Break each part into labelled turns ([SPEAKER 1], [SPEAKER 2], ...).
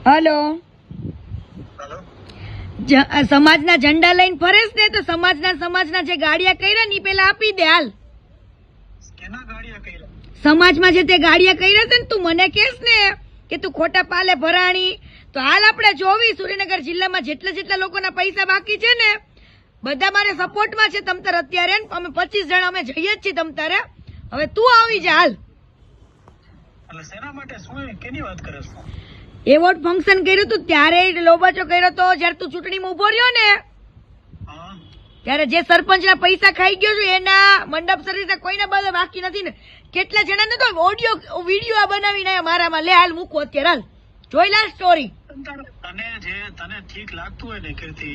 [SPEAKER 1] Hello, સમાજના ઝંડા લઈને ફરેશ ને તો સમાજના જે ગાડિયા કર્યા ને પેલા આપી દે. હાલ, સમાજમાં જે તે ગાડિયા કર્યા છે ને તું મને કેસ ને કે તું ખોટા પાલે ભરાણી, તો હાલ આપણે જોવી સુરેન્દ્રનગર જિલ્લામાં જેટલા લોકોના પૈસા બાકી છે ને બધા મારે સપોર્ટમાં છે. તમ તાર અત્યારે અમે 25 જણા અમે જઈએ જ છીએ. તમ તારે હવે તું આવી જા. હાલ, એવોર્ડ ફંક્શન કર્યું તું ત્યારે લોબાચો કર્યો તો જયારે તું ચૂંટણીમાં ઉભો રહ્યો ને ત્યારે જે સરપંચના પૈસા ખાઈ ગયો છું એના મંડપ સર્વિસ કોઈના બધા બાકી નથી ને. કેટલા જણા ને તો ઓડિયો વિડીયો બનાવીને મારામાં લે. હાલ મૂકો અત્યારે. હાલ, જોઈ લા સ્ટોરી.
[SPEAKER 2] તને ઠીક લાગતું હોય ને કીર્તિ,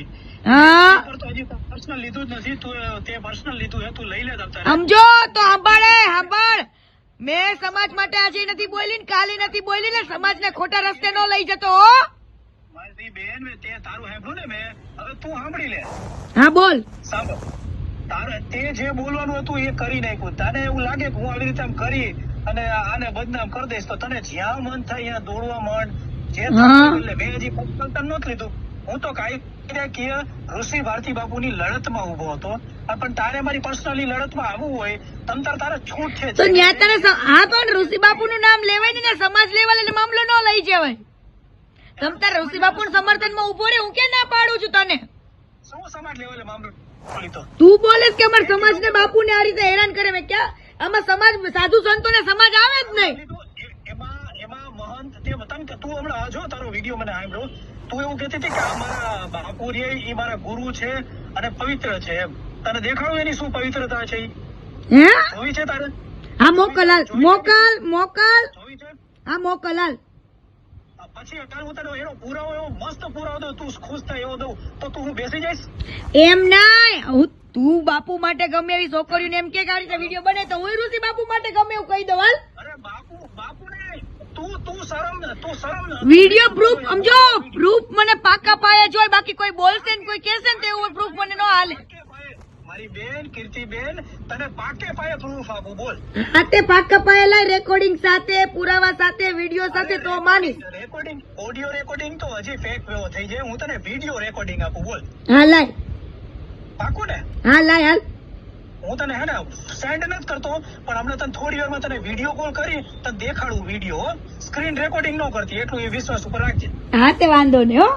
[SPEAKER 1] હા
[SPEAKER 2] તો હજી પર્સનલ લીધું જ નથી. તું તે પર્સનલ લીધું હે, તું લઈ લે.
[SPEAKER 1] સમજો તો સાંભળ. મેં સમાજ માટે આજે નથી બોલી ને કાલે નથી બોલી ને સમાજને ખોટા રસ્તે ન લઈ જતો.
[SPEAKER 2] મારી બેન તે તારું સાંભળ્યું ને મેં, હવે તું સાંભળી લે.
[SPEAKER 1] હા બોલ.
[SPEAKER 2] સાંભળ, તારે તે જે બોલવાનું હતું એ કરી નાખ્યું. તને એવું લાગે કે હું આવી રીતે આમ કરી અને આને બદનામ કરી દઈશ તો તને જ્યાં મન થાય ત્યાં દોડવા માંડ. જે એટલે મેં હજી પર્સનલ નહોતું લીધું. હું તો કાયદાકીય ઋષિ ભારતી બાપુની લડતમાં ઉભો હતો. પણ તારે મારી પર્સનલી લડતમાં આવવું હોય તારે છૂટ છે.
[SPEAKER 1] તો ન્યા તારે હા પણ ઋષિ બાપુનું નામ લેવાય ને સમાજ લેવલે મામલો ન લઈ જવાય. તમ તાર ઋષિ બાપુના સમર્થનમાં ઉભો રે. હું કે ના પાડું છું તને.
[SPEAKER 2] શું સમાજ લેવલે મામલો લીધો?
[SPEAKER 1] તું બોલેસ કે અમારા સમાજને બાપુને આ રીતે હેરાન કરે. મેં ક્યાં આમાં સમાજ સાધુ સંતોને સમાજ આવે જ નહીં.
[SPEAKER 2] એમાં મહંત તે બતાવ કે તું હમણાં જો તારો વિડીયો મને સાંભળ્યો, તું એવું કહેતી હતી કે આ મારા બાપુ રે એ મારા ગુરુ છે અને પવિત્ર છે. એમ તને દેખાડું એની શું પવિત્રતા છે?
[SPEAKER 1] હે
[SPEAKER 2] જોઈ છે તારે?
[SPEAKER 1] હા મોકલ.
[SPEAKER 2] જોઈ છે?
[SPEAKER 1] હા મોકલ. હાલ,
[SPEAKER 2] પછી અત્યારે હું તને એનો પુરાવો એવો મસ્ત પુરાવો દઉં, તું ખુશ થાય એવો દઉં તો તું હું બેસી જઈશ?
[SPEAKER 1] એમ ના, તું બાપુ માટે ગમે એવી છોકરીઓને એમ કે આ રીતે વિડીયો બને તો હું ઋષિ બાપુ માટે ગમે એવું કહી દઉં. હાલ,
[SPEAKER 2] અરે બાપુ ને તું શરમ
[SPEAKER 1] વિડીયો પ્રૂફ સમજો. પ્રૂફ મને પાકા પાયે જોઈ. બાકી કોઈ બોલશે ને કોઈ કહેશે ને તેવું પ્રૂફ મને ન હાલે.
[SPEAKER 2] મારી બેન કીર્તિબેન, તને પાકે પાયે પ્રૂફ આપું. બોલ.
[SPEAKER 1] હા તે પાકા પાયે લાય, રેકોર્ડિંગ સાથે, પુરાવા સાથે, વિડીયો સાથે તો માનીશ.
[SPEAKER 2] ઓડિયો રેકોર્ડિંગ તો હજી ફેક વેવો થઈ જાય. હું તને વિડીયો રેકોર્ડિંગ આપું. બોલ.
[SPEAKER 1] હા લાય.
[SPEAKER 2] પાકું ને?
[SPEAKER 1] હા લાય. હાલ,
[SPEAKER 2] હું તને હે ને સેન્ડ નથી કરતો, પણ હમણાં તને થોડી વારમાં તને વિડીયો કોલ કરી તને દેખાડું. વિડીયો સ્ક્રીન રેકોર્ડિંગ ન કરતી, એટલું એ વિશ્વાસ ઉપર રાખજે.
[SPEAKER 1] હા તે વાંધો નહીં. હો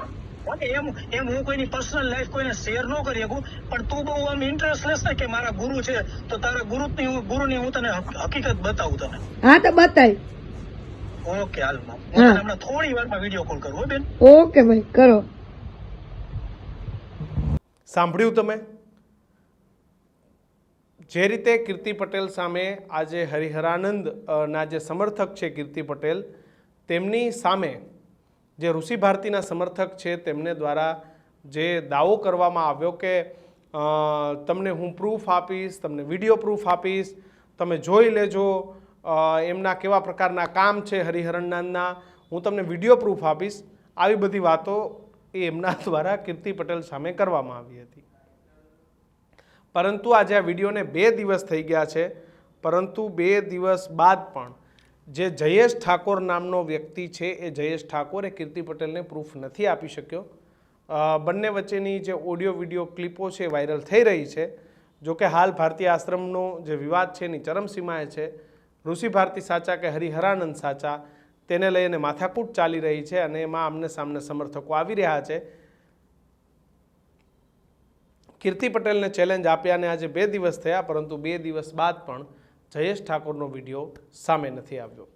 [SPEAKER 2] એમ હું કોઈની પર્સનલ લાઈફ કોઈને શેર ન કરી શકું, પણ તું બહુ આમ ઇન્ટરેસ્ટ લેસ ને કે મારા ગુરુ છે તો તારા ગુરુની હું તને હકીકત બતાવું તને.
[SPEAKER 1] હા તો બતાય.
[SPEAKER 2] ઓકે હાલ, હું તને હમણાં થોડી વારમાં વિડીયો કોલ કરું. હો બેન?
[SPEAKER 1] ઓકે ભાઈ, કરો.
[SPEAKER 3] સાંભળ્યું તમે? જે રીતે કીર્તિ પટેલ સામે આજે હરિહરાનંદ ના જે સમર્થક છે કીર્તિ પટેલ, તેમની સામે જે ઋષિ ભારતીના સમર્થક છે તેમને દ્વારા જે દાવો કરવામાં આવ્યો કે તમને હું પ્રૂફ આપીશ, તમને વિડીયો પ્રૂફ આપીશ, તમે જોઈ લેજો એમના કેવા પ્રકારના કામ છે હરિહરાનંદના, હું તમને વિડીયો પ્રૂફ આપીશ. આવી બધી વાતો એ એમના દ્વારા કીર્તિ પટેલ સામે કરવામાં આવી હતી. પરંતુ આજે આ વિડીયોને 2 દિવસ થઈ ગયા છે, પરંતુ 2 દિવસ બાદ પણ જે જયેશ ઠાકોર નામનો વ્યક્તિ છે એ જયેશ ઠાકોરે કીર્તિ પટેલને પ્રૂફ નથી આપી શક્યો. બંને વચ્ચેની જે ઓડિયો વિડીયો ક્લિપો છે વાયરલ થઈ રહી છે. જોકે હાલ ભારતીય આશ્રમનો જે વિવાદ છે એની ચરમસીમાએ છે. ઋષિ ભારતી સાચા કે હરિહરાનંદ સાચા, તેને લઈને માથાકૂટ ચાલી રહી છે અને એમાં આમને સામને સમર્થકો આવી રહ્યા છે. કીર્તિ પટેલને ચેલેન્જ આપ્યાને આજે 2 દિવસ થયા, પરંતુ 2 દિવસ બાદ પણ જયેશ ઠાકોરનો વિડીયો સામે નથી આવ્યો.